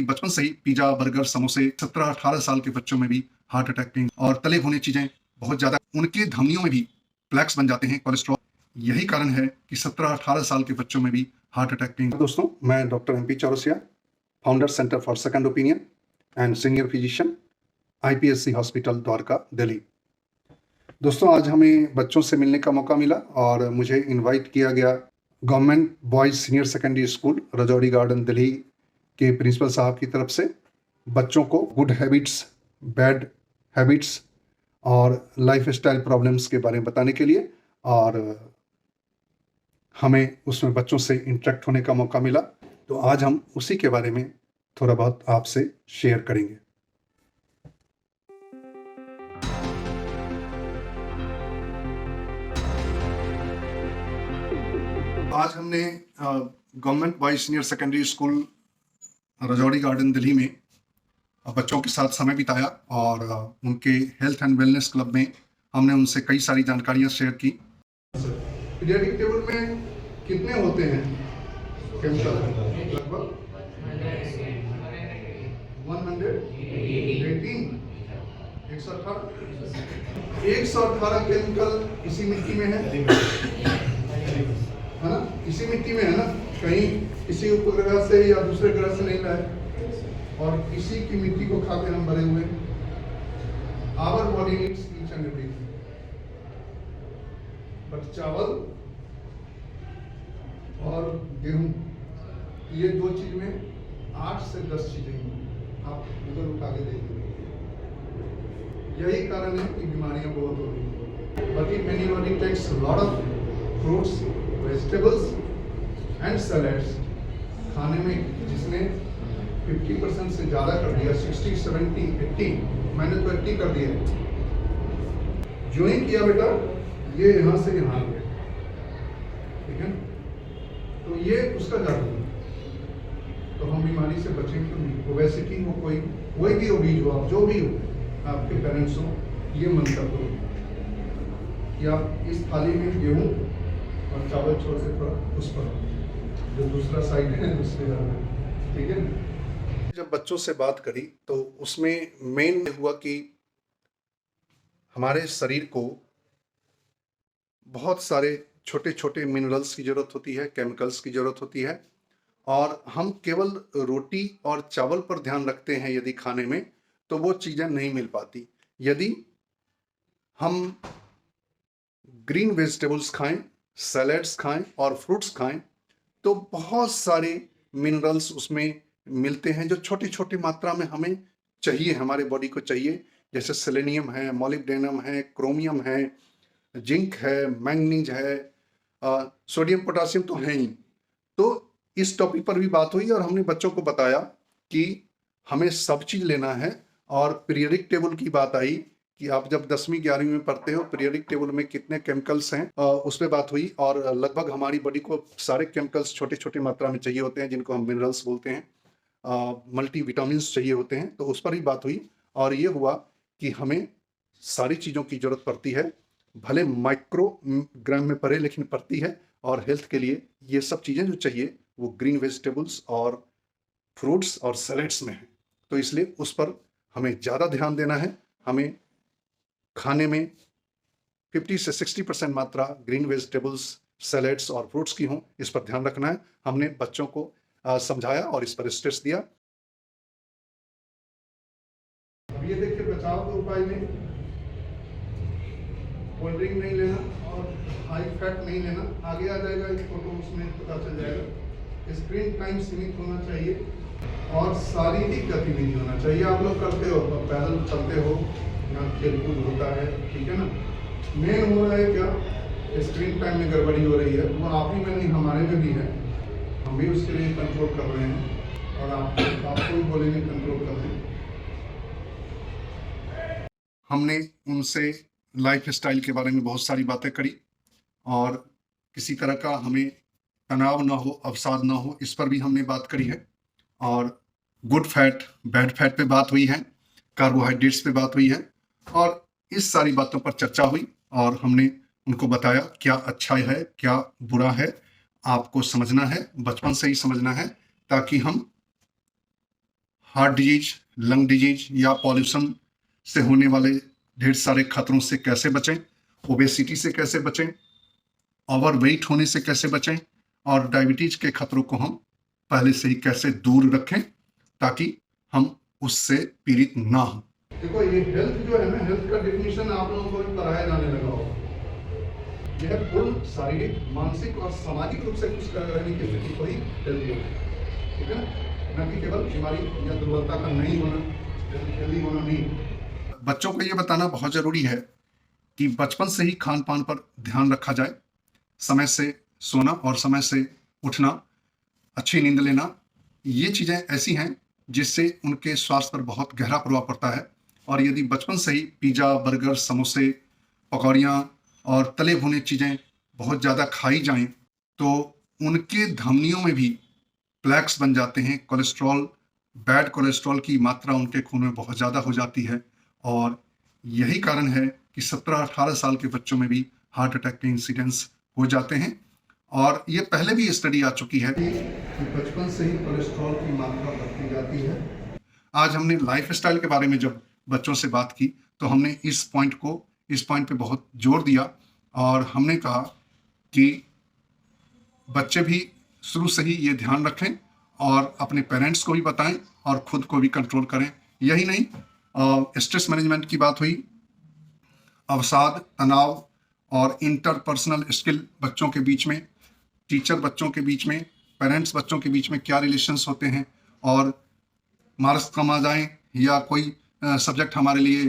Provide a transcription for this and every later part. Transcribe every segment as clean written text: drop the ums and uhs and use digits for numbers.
बचपन से ही pizza, burger, समोसे 17-18 साल के बच्चों में भी हार्ट अटैक पेन और तले भुने चीजें बहुत ज्यादा उनके धमनियों में भी प्लैक्स बन जाते हैं, कोलेस्ट्रॉल। यही कारण है कि 17-18 साल के बच्चों में भी हार्ट अटैक पेन। दोस्तों, मैं doctor MP Chaurasia, founder centre for second opinion and senior physician, IPSC hospital Dwarka, Delhi. दोस्तों, आज हमें बच्चों से मिलने का मौका मिला और मुझे इनवाइट किया गया Government Boys Senior Secondary School Rajouri Garden Delhi के प्रिंसिपल साहब की तरफ से बच्चों को गुड हैबिट्स, बैड हैबिट्स और लाइफ स्टाइल प्रॉब्लम्स के बारे में बताने के लिए, और हमें उसमें बच्चों से इंटरेक्ट होने का मौका मिला। तो आज हम उसी के बारे में थोड़ा बहुत आपसे शेयर करेंगे। आज हमने Government Boys Senior Secondary School Rajouri Garden Delhi में बच्चों के साथ समय बिताया और उनके हेल्थ एंड वेलनेस क्लब में हमने उनसे कई सारी जानकारियां शेयर की। पीरियोडिक टेबल में कितने होते हैं केमिकल? लगभग 118 केमिकल इसी मिट्टी में है ना? इसी मिट्टी में है ना, कहीं किसी उपग्रह से या दूसरे ग्रह से नहीं लाए, और इसी की मिट्टी को खाते हम भरे हुए। Our body needs each and everything, but चावल और गेहूं, ये दो चीज में 8 से 10 चीजें आप उधर उठा के देखिए। यही कारण है कि बीमारियां बहुत हो रही हैं। But if anybody takes lot of fruits, vegetables and salads, खाने में जिसने 50% से ज़्यादा कर दिया, 60, 70, 80, मैंने तो 80 कर दिया। जो ही किया बेटा, ये यहाँ से यहाँ गया, ठीक है? तो ये उसका जादू है। तो हम बीमारी से बचें क्यों नहीं? ओबेसिटी हो, कोई भी ओबीज हो, आप जो भी हो, आपके पेरेंट्स हो, ये मंत्र करो कि आप इस थाली में गेहूँ और चावल छोड़ के थोड़ा उस पर जो दूसरा साइड है उसमें डालना, ठीक है? जब बच्चों से बात करी तो उसमें मेन हुआ कि हमारे शरीर को बहुत सारे छोटे छोटे मिनरल्स की ज़रूरत होती है, केमिकल्स की ज़रूरत होती है, और हम केवल रोटी और चावल पर ध्यान रखते हैं यदि खाने में, तो वो चीज़ें नहीं मिल पाती। यदि हम ग्रीन वेजिटेबल्स खाएं, सैलेड्स खाएं और फ्रूट्स खाएं, तो बहुत सारे मिनरल्स उसमें मिलते हैं जो छोटी छोटी मात्रा में हमें चाहिए, हमारे बॉडी को चाहिए। जैसे सेलेनियम है, मोलिब्डेनम है, क्रोमियम है, जिंक है, मैंगनीज है, सोडियम पोटासियम तो है ही। तो इस टॉपिक पर भी बात हुई और हमने बच्चों को बताया कि हमें सब चीज़ लेना है। और पीरियोडिक टेबल की बात आई कि आप जब 10वीं 11वीं में पढ़ते हो, पीरियोडिक टेबल में कितने केमिकल्स हैं, उस पर बात हुई। और लगभग हमारी बॉडी को सारे केमिकल्स छोटे छोटे मात्रा में चाहिए होते हैं, जिनको हम मिनरल्स बोलते हैं, मल्टी विटामिन्स चाहिए होते हैं, तो उस पर ही बात हुई। और ये हुआ कि हमें सारी चीज़ों की ज़रूरत पड़ती है, भले माइक्रोग्राम में पड़े, लेकिन पड़ती है। और हेल्थ के लिए ये सब चीज़ें जो चाहिए वो ग्रीन वेजिटेबल्स और फ्रूट्स और सैलेड्स में है। तो इसलिए उस पर हमें ज़्यादा ध्यान देना है। हमें खाने में 50 से 60% मात्रा ग्रीन वेजिटेबल्स, सैलेड्स और फ्रूट्स की हों, इस पर ध्यान रखना है। हमने बच्चों को समझाया और इस पर स्ट्रेस दिया। अब ये देखिए, बचाव के उपाय में कोल्ड ड्रिंक नहीं लेना और हाई फैट नहीं लेना। आगे आ जाएगा इस फोटो, उसमें पता चल जाएगा। स्क्रीन टाइम सीमित होना चाहिए और शारीरिक गतिविधि होना चाहिए। आप लोग करते हो, पैदल चलते हो या खेलकूद होता है, ठीक है ना? मेन हो रहा है क्या, स्क्रीन टाइम में गड़बड़ी हो रही है, वो आप ही में नहीं, हमारे में भी है। हम भी उसके लिए कंट्रोल कर रहे हैं और आपको भी बोलेंगे कंट्रोल कर रहे हैं। हमने उनसे लाइफ स्टाइल के बारे में बहुत सारी बातें करी और किसी तरह का हमें तनाव ना हो, अवसाद ना हो, इस पर भी हमने बात करी है। और गुड फैट, बैड फैट पे बात हुई है, कार्बोहाइड्रेट्स पे बात हुई है, और इस सारी बातों पर चर्चा हुई। और हमने उनको बताया क्या अच्छा है, क्या बुरा है, आपको समझना है, बचपन से ही समझना है, ताकि हम हार्ट डिजीज, लंग डिजीज या पॉल्यूशन से होने वाले ढेर सारे खतरों से कैसे बचें, ओबेसिटी से कैसे बचें, ओवरवेट होने से कैसे बचें और डायबिटीज के खतरों को हम पहले से ही कैसे दूर रखें ताकि हम उससे पीड़ित ना हो। देखो ये हेल्थ जो है ना, हेल्थ का डेफिनेशन आप लोगों को भी पढ़ाया जाने लगा होगा। यह पूर्ण शारीरिक, मानसिक और सामाजिक रूप से खुश रहने की स्थिति को ही हेल्दी होना है, ठीक है ना, न कि केवल बीमारी या दुर्बलता का नहीं होना, हेल्दी होना नहीं। बच्चों को ये बताना बहुत जरूरी है कि बचपन से ही खान पान पर ध्यान रखा जाए, समय से सोना और समय से उठना, अच्छी नींद लेना, ये चीज़ें ऐसी हैं जिससे उनके स्वास्थ्य पर बहुत गहरा प्रभाव पड़ता है। और यदि बचपन से ही पिज़्ज़ा, बर्गर, समोसे, पकौड़ियाँ और तले भुने चीज़ें बहुत ज़्यादा खाई जाएं तो उनके धमनियों में भी प्लैक्स बन जाते हैं, कोलेस्ट्रॉल, बैड कोलेस्ट्रॉल की मात्रा उनके खून में बहुत ज़्यादा हो जाती है और यही कारण है कि 17-18 साल के बच्चों में भी हार्ट अटैक के इंसिडेंट्स हो जाते हैं। और ये पहले भी स्टडी आ चुकी है कि बचपन से ही कोलेस्ट्रॉल की मात्रा बढ़ती जाती है। आज हमने लाइफस्टाइल के बारे में जब बच्चों से बात की तो हमने इस पॉइंट पे बहुत जोर दिया और हमने कहा कि बच्चे भी शुरू से ही ये ध्यान रखें और अपने पेरेंट्स को भी बताएं और खुद को भी कंट्रोल करें। यही नहीं, स्ट्रेस मैनेजमेंट की बात हुई, अवसाद, तनाव और इंटरपर्सनल स्किल बच्चों के बीच में, टीचर बच्चों के बीच में, पेरेंट्स बच्चों के बीच में क्या रिलेशंस होते हैं और मार्क्स कम आ जाएं या कोई सब्जेक्ट हमारे लिए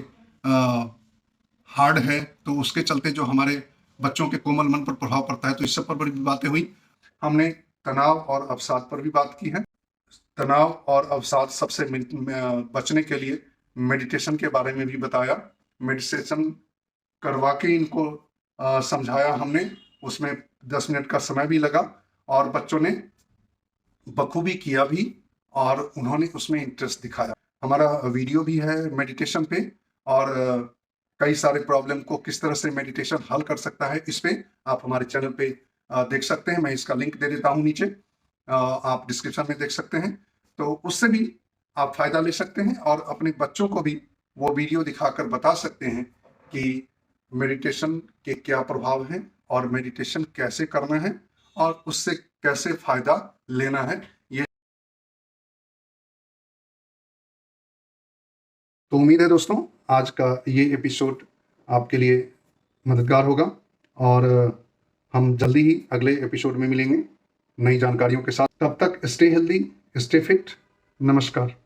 हार्ड है तो उसके चलते जो हमारे बच्चों के कोमल मन पर प्रभाव पड़ता है, तो इस सब पर बड़ी बातें हुई। हमने तनाव और अवसाद पर भी बात की है। तनाव और अवसाद सबसे बचने के लिए मेडिटेशन के बारे में भी बताया। मेडिटेशन करवा के इनको समझाया हमने, उसमें 10 मिनट का समय भी लगा और बच्चों ने बखूबी किया भी और उन्होंने उसमें इंटरेस्ट दिखाया। हमारा वीडियो भी है मेडिटेशन पे और कई सारे प्रॉब्लम को किस तरह से मेडिटेशन हल कर सकता है, इस पे आप हमारे चैनल पे देख सकते हैं। मैं इसका लिंक दे देता हूँ नीचे, आप डिस्क्रिप्शन में देख सकते हैं, तो उससे भी आप फायदा ले सकते हैं और अपने बच्चों को भी वो वीडियो दिखाकर बता सकते हैं कि मेडिटेशन के क्या प्रभाव हैं और मेडिटेशन कैसे करना है और उससे कैसे फायदा लेना है। ये तो उम्मीद है दोस्तों आज का ये एपिसोड आपके लिए मददगार होगा और हम जल्दी ही अगले एपिसोड में मिलेंगे नई जानकारियों के साथ। तब तक स्टे हेल्दी, स्टे फिट। नमस्कार।